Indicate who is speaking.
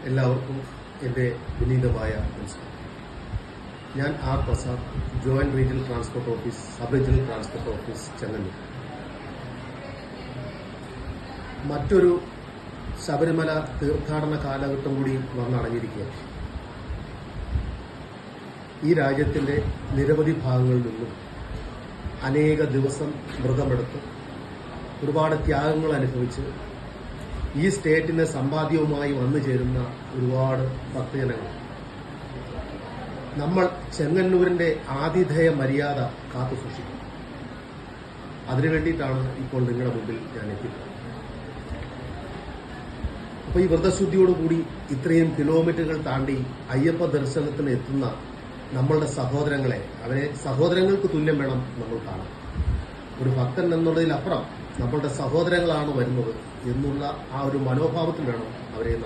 Speaker 1: എല്ലാവർക്കും എൻ്റെ വിനീതമായ നമസ്കാരം. ഞാൻ R Prasad, joint regional transport office, sub regional transport office, Chengannur. മറ്റൊരു ശബരിമല തീർത്ഥാടന കാലഘട്ടം കൂടി വന്നടങ്ങിയിരിക്കുകയാണ്. ഈ രാജ്യത്തിൻ്റെ നിരവധി ഭാഗങ്ങളിൽ നിന്നും അനേക ദിവസം വ്രതമെടുത്ത് ഒരുപാട് ത്യാഗങ്ങൾ അനുഭവിച്ച് ഈ സ്റ്റേറ്റിന് സമ്പാദ്യവുമായി വന്നു ചേരുന്ന ഒരുപാട് ഭക്തജനങ്ങൾ. നമ്മൾ ചെങ്ങന്നൂരിന്റെ ആതിഥേയ മര്യാദ കാത്തു സൂക്ഷിക്കും. അതിനുവേണ്ടിയിട്ടാണ് ഇപ്പോൾ നിങ്ങളുടെ മുമ്പിൽ ഞാൻ എത്തിയത്. അപ്പോൾ ഈ വ്രതശുദ്ധിയോടുകൂടി ഇത്രയും കിലോമീറ്ററുകൾ താണ്ടി അയ്യപ്പ ദർശനത്തിന് എത്തുന്ന നമ്മളുടെ സഹോദരങ്ങളെ, അവരെ സഹോദരങ്ങൾക്ക് തുല്യം വേണം നമ്മൾ കാണാൻ. ഒരു ഭക്തൻ എന്നുള്ളതിലപ്പുറം നമ്മളുടെ സഹോദരങ്ങളാണ് വരുന്നത് എന്നുള്ള ആ ഒരു മനോഭാവത്തിൽ വേണം അവരെ നമ്മൾ